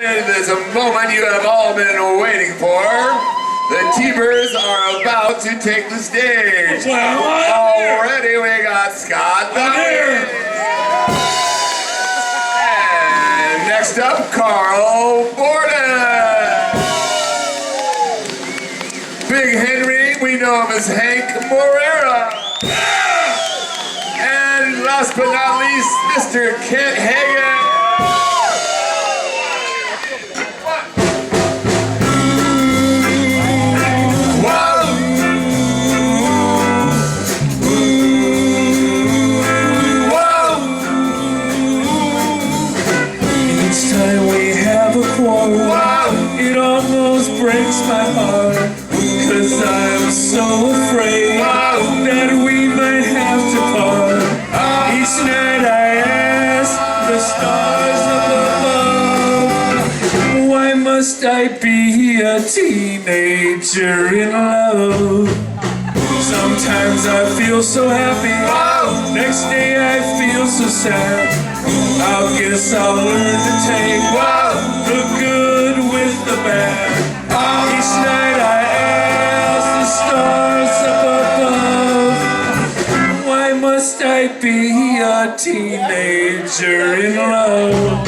There's a moment you have all been waiting for. The T-Birds are about to take the stage. Already we got Scott here. And next up, Carl Borden. Big Henry, we know him as Hank Morera. And last but not least, Mr. Kent Hagen. It almost breaks my heart, 'cause I'm so afraid that we might have to part. Each night I ask the stars up above, why must I be a teenager in love? Sometimes I feel so happy, next day I feel so sad. I guess I'll learn to take the good with the bad. Each night I ask the stars up above, why must I be a teenager in love?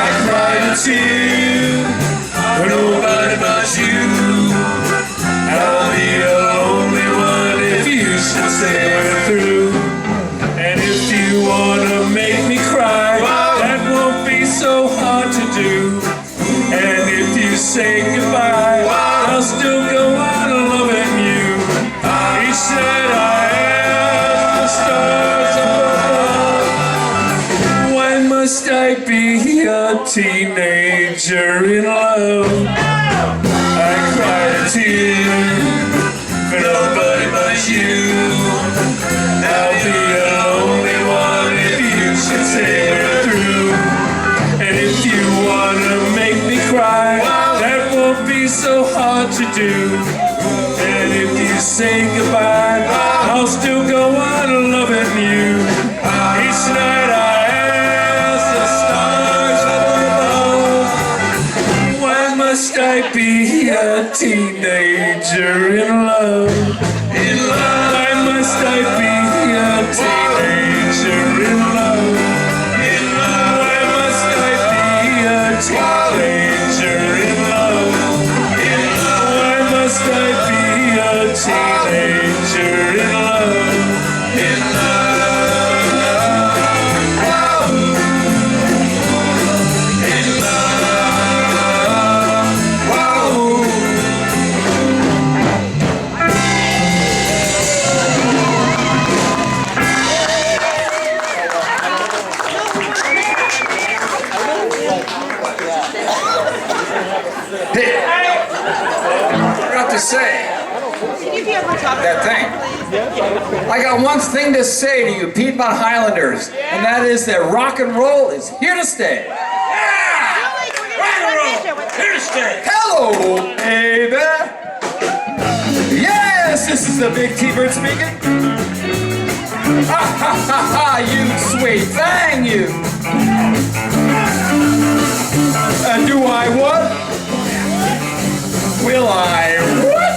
I cried a tear for nobody but you. I'll be a lonely one if you should say we're through. And if you wanna make me cry, that won't be so hard to do. And if you say goodbye, I'll still go on loving you. Each night I ask the stars above, why must I be a teenager in love? I cried a tear for nobody but you. I'll be a lonely one if you should say we're through. And if you wanna make me cry, that won't be so hard to do. And if you say goodbye, I'll still go on loving you. Each night I ask the stars above, why must I be a teenager in love? In love, why must I be a teenager in love? In love, why must I be a teenager in love? In love, why must I be a teenager in love? In love, in love, whoa. I got to say, that thing. I got one thing to say to you, Piedmont Highlanders, and that is that rock and roll is here to stay. Yeah! Rock and roll! Here to stay! Hello, baby. Yes, this is the Big T-Bird speaking. Ha ha ha ha, you sweet thing, you. Do I what? Will I what?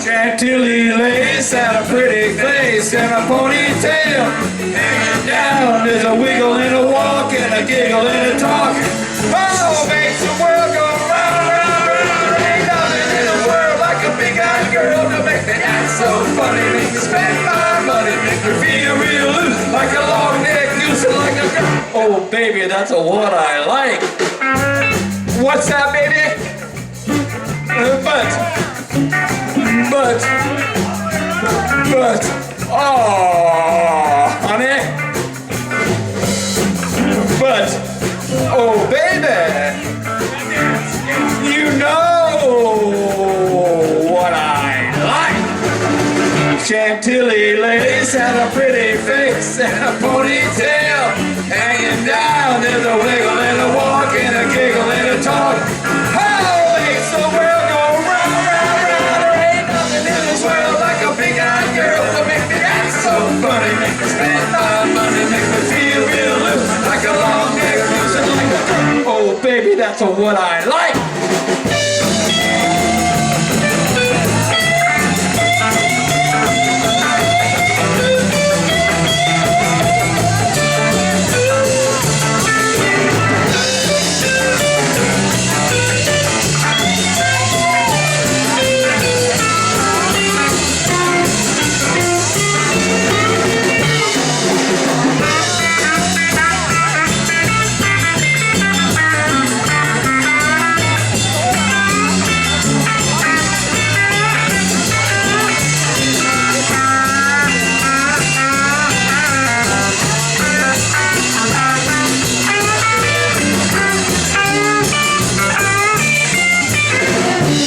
Chantilly lace and a pretty face and a ponytail hanging down. There's a wiggle and a walk and a giggle and a talk. Oh, makes the world go round, round, round. There ain't nothing in the world like a big-eyed girl to make me act so funny, make me spend my money, make me feel real loose like a long neck goose and like a girl. Oh, baby, that's a what I like. What's that, baby? But, oh, honey. But, oh, baby, you know what I like. Chantilly lace and a pretty face and a ponytail hanging down. There's a wiggle and a walk and a giggle and a talk. Oh, makes the world go round, round, round. There ain't nothing in this world like a big-eyed girl to make me act so funny. somebody make me spend my money, make me feel real loose, like a long neck goose and like a oh baby, that's what I like.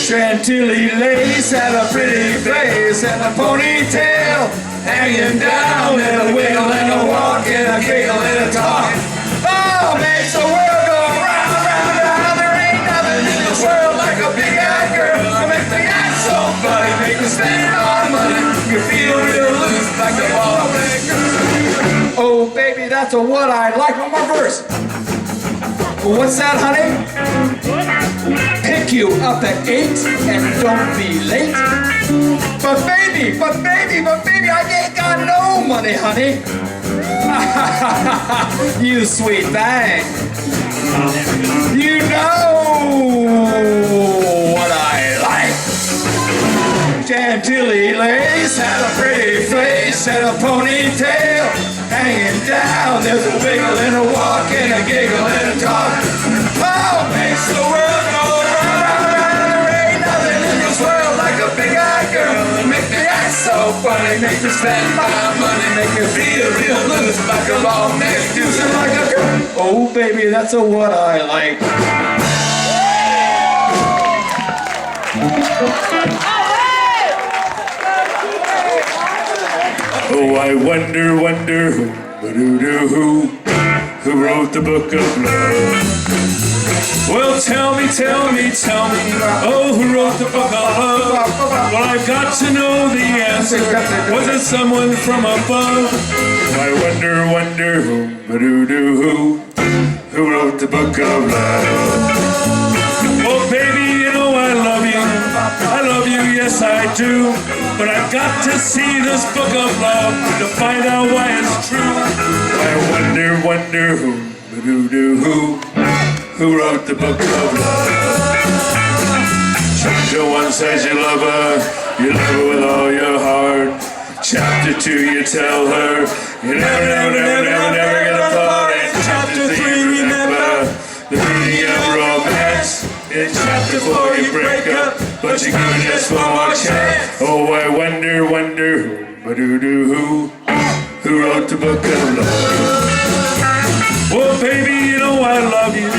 Chantilly lace and a pretty face and a ponytail hanging down and a wiggle and a walk and a giggle and a talk. Oh, makes the world go round, round, round. There ain't nothing in this world like a big-eyed girl. Make me act so funny, make me spend all money. You feel real loose like a ball girl. Oh, baby, that's what I like. One more verse. What's that, honey? Pick you up at 8 and don't be late. But baby, I ain't got no money, honey. You sweet thing. You know what I like. Chantilly lace and a pretty face and a ponytail hanging down. There's a wiggle and a walk and a giggle and a talk. Oh, makes the world go round, round, round. There ain't nothing in this world like a big-eyed girl. Make me act so funny, make me spend my money, make me feel real loose like a long neck goose and like a girl. Oh, baby, that's what I like. Oh, I wonder who wrote the book of love? Well, tell me, oh, who wrote the book of love? Well, I've got to know the answer. Was it someone from above? I wonder who wrote the book of love? Oh, baby, you know I love you, yes I do. But I've got to see this book of love to find out why it's true. I wonder who wrote the book of love? Chapter 1 says you love her with all your heart. Chapter 2 you tell her you never get apart. And chapter 3 remember the meaning of romance. In chapter 4 you break up, but you give it just one more chance. Oh, I wonder who wrote the book of love? Well, baby, you know I love you,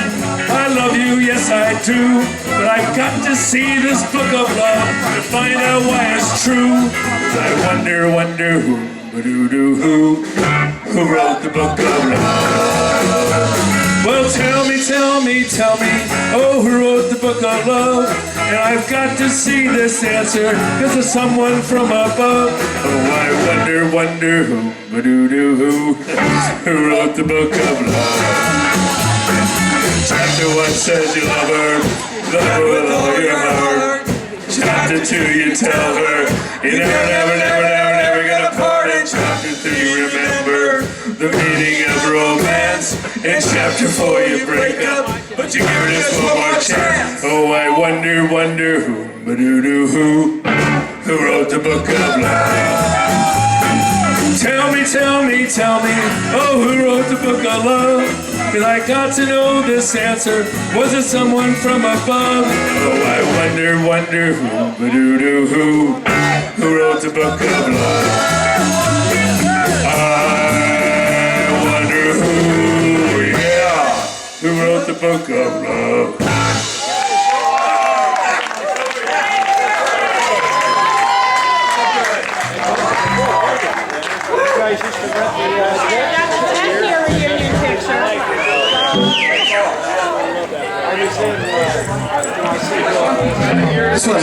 yes I do. But I've got to see this book of love to find out why it's true. I wonder who wrote the book of love? Well, tell me, oh, who wrote the book of love? And I've got to see this answer, cause it's someone from above. Oh, I wonder who wrote the book of love? Chapter 1 says you love her with all your heart. Chapter 2 you tell her you never get apart. In chapter 3 remember the meaning of romance. In chapter 4 you break up, but you give it just one more chance. Oh, I wonder who wrote the book of love? Tell me, oh, who wrote the book of love? Cause I got to know this answer. Was it someone from above? Oh, I wonder who wrote the book of love? I wonder who wrote the book of love?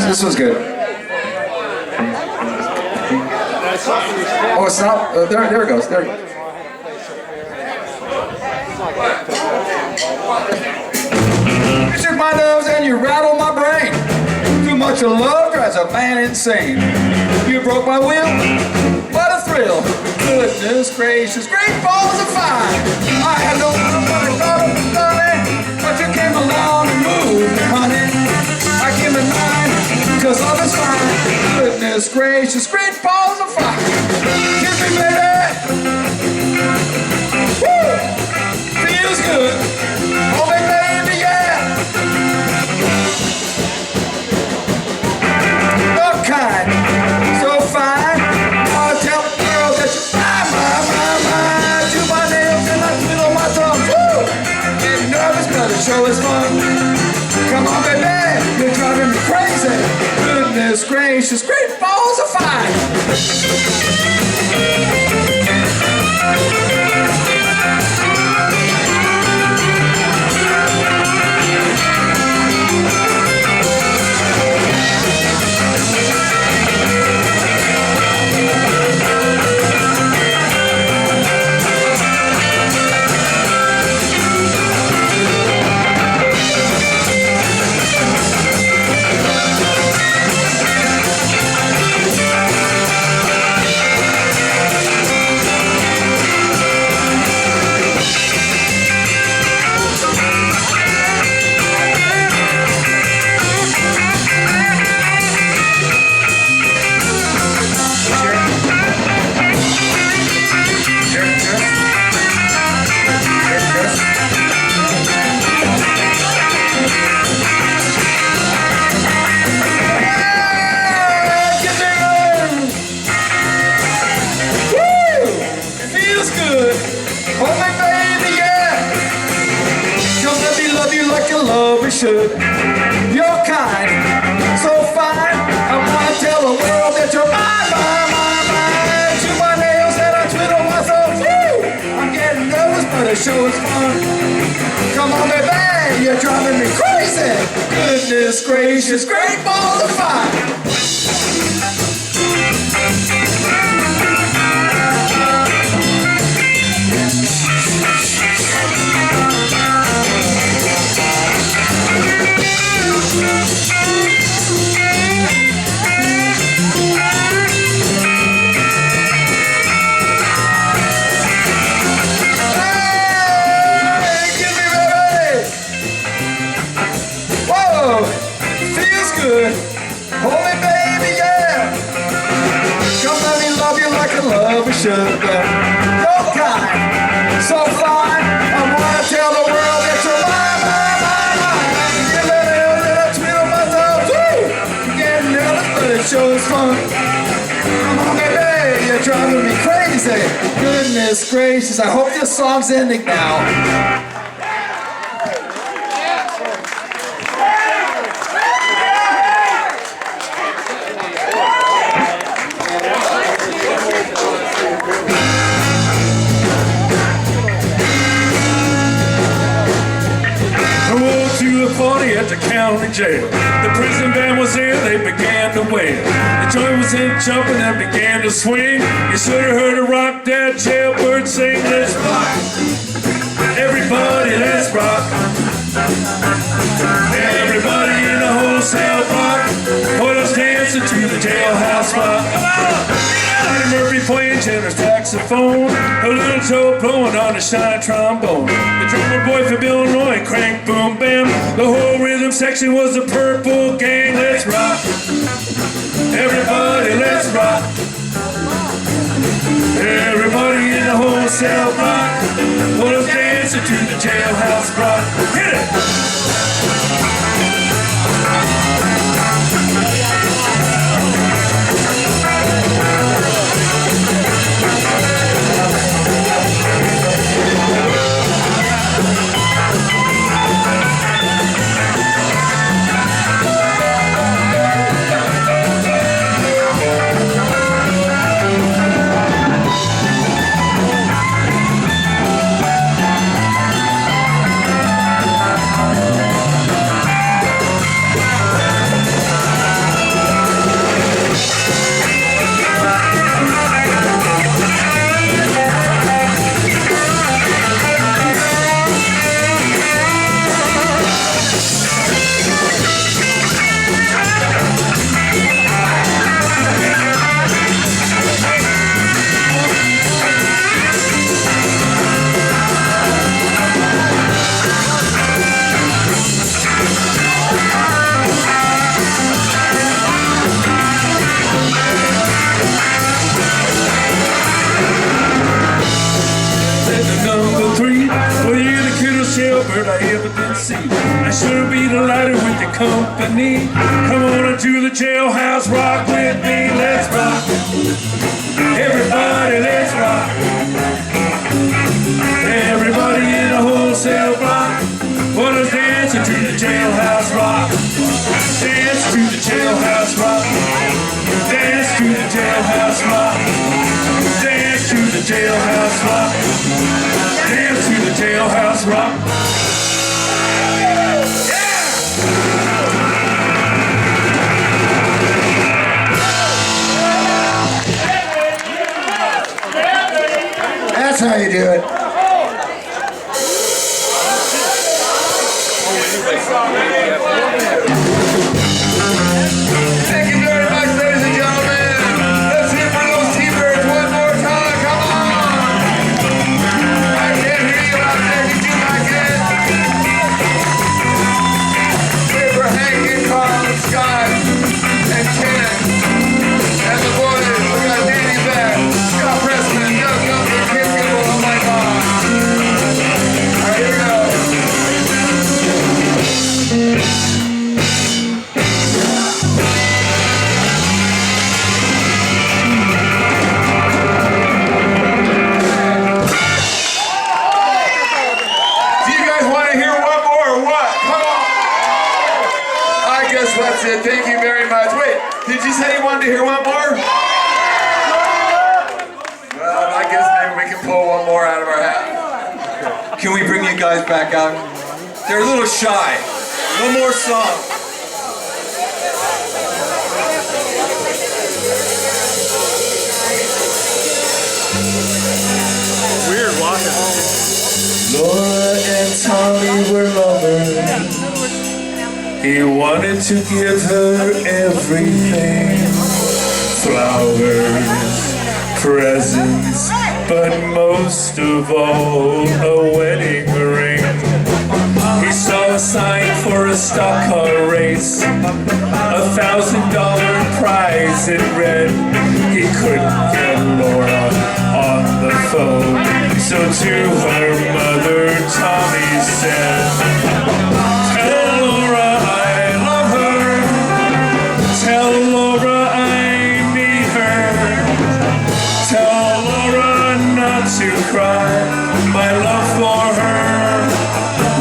This one's good. Oh, it's not. There it goes. There it goes. You shook my nerves and you rattled my brain. Too much of love drives a man insane. You broke my will. What a thrill. Goodness gracious, great balls of fire. I had no thought of money, but you came along and moved me, honey. I came in line, cause love is fine. Goodness gracious, great balls of fire. Kiss me, baby. Woo! Feels good. Oh, baby, yeah. You're kind, so fine. I'll tell the girl that you're mine. Do my nails and I twiddle my thumbs. Woo! Getting nervous, but the show is fun. Come on, baby, you're driving me crazy. Goodness gracious, great balls of fire. Should. You're kind, so fine. I wanna tell the world that you're mine. Chew my nails and I twiddle my thumbs. Woo! I'm getting nervous, but the show is fun. Come on, baby, you're driving me crazy. Goodness gracious, great balls of fire. You're kind, so fine. I wanna tell the world that you're mine. Give it a little twiddle my thumbs. Woo! Getting nervous, but it sure is fun. Come on, baby, you're driving me crazy. Goodness gracious, I hope this song's ending now. At the county jail, the prison band was there, they began to wail. The joint was in jumping and began to swing. You should have heard a rock that jailbird sing. Let's rock, everybody, let's rock. Everybody in the whole cell block, put us dancing to the Jailhouse Rock. Come on! Murphy playing tenor saxophone, a little Joe blowing on the shine trombone. The drummer boy from Illinois, crank boom bam. The whole rhythm section was the Purple Gang. Let's rock, everybody, let's rock. Everybody in the whole cell block, put us dancing to the Jailhouse Rock. Hit it! bird I ever did see. I sure be delighted with the company. Come on to the Jailhouse Rock with me. Let's rock. Everybody, let's rock. Everybody in a wholesale block wanna dance to the Jailhouse Rock. Dance to the Jailhouse Rock. Dance to the Jailhouse Rock. Dance to the Jailhouse Rock. Dance to the Jailhouse Rock. That's how you do it. Thank you very much, ladies and gentlemen. Let's hear for those T-Birds one more time. Come on. I can't hear you out there. Did you like it? Here for Hank and Carl and Scott and Ken and the boys. We got Danny back. Scott Preston and Doug Young and Kim Gibble. Oh my God. All right, here we go. That's it. Thank you very much. Wait, did you say you wanted to hear one more? Well, I guess maybe we can pull one more out of our hat. Can we bring you guys back out? They're a little shy. One more song. Weird walking. Laura and Tommy were lovers. He wanted to give her everything. Flowers, presents, but most of all, a wedding ring. He saw a sign for a stock car race, $1,000 prize it read. He couldn't get Laura on the phone, so to her mother, Tommy said, "Tell Laura I love her. Tell Laura I need her. Tell Laura not to cry. My love for her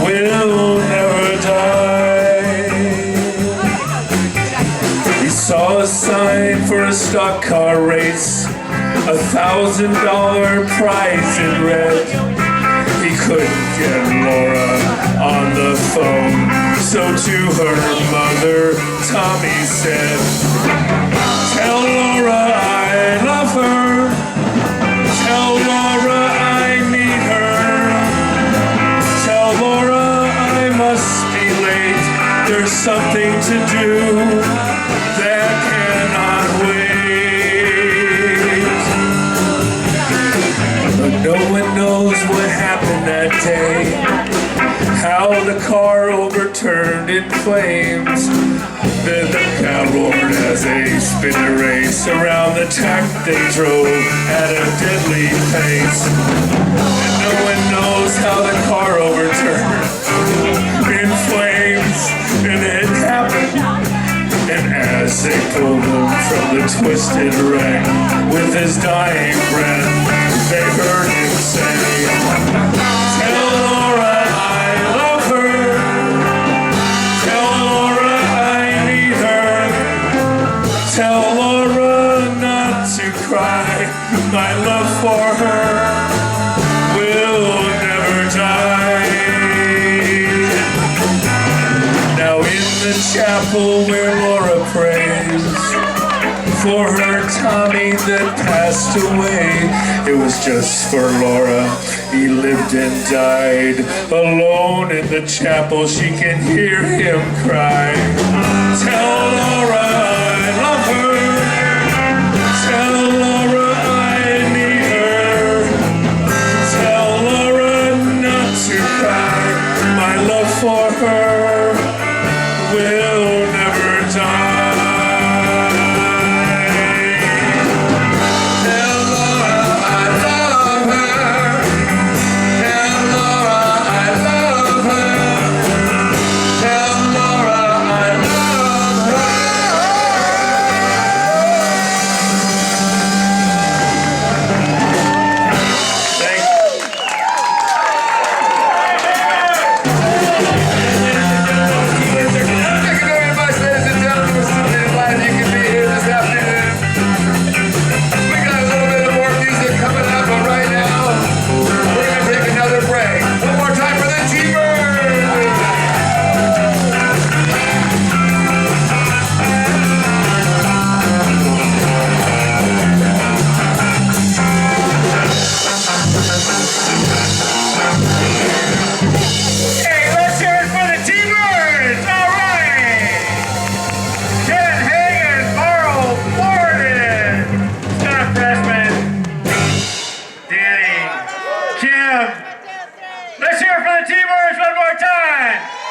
will never die." He saw a sign for a stock car race, $1,000 prize in red. He couldn't get Laura on the phone, so to her mother, Tommy said, "Tell Laura I love her. Tell Laura I need her. Tell Laura I must be late. There's something to do that cannot wait." But no one knows what happened that day, how the car overturned in flames. Then the cow roared as they spin a race. Around the track they drove at a deadly pace. And no one knows how the car overturned in flames. And it happened. And as they pulled him from the twisted wreck, with his dying breath, they heard him say, "Tell Laura I love her. Tell Laura I need her. Tell Laura not to cry. My love for her will never die." Now in the chapel where Laura prays for her Tommy that passed away, it was just for Laura. He lived and died alone in the chapel. She can hear him cry, "Tell Laura I love her. Tell Laura I need her. Tell Laura not to cry. My love for her will never die." Tell Laura I love her. one more time.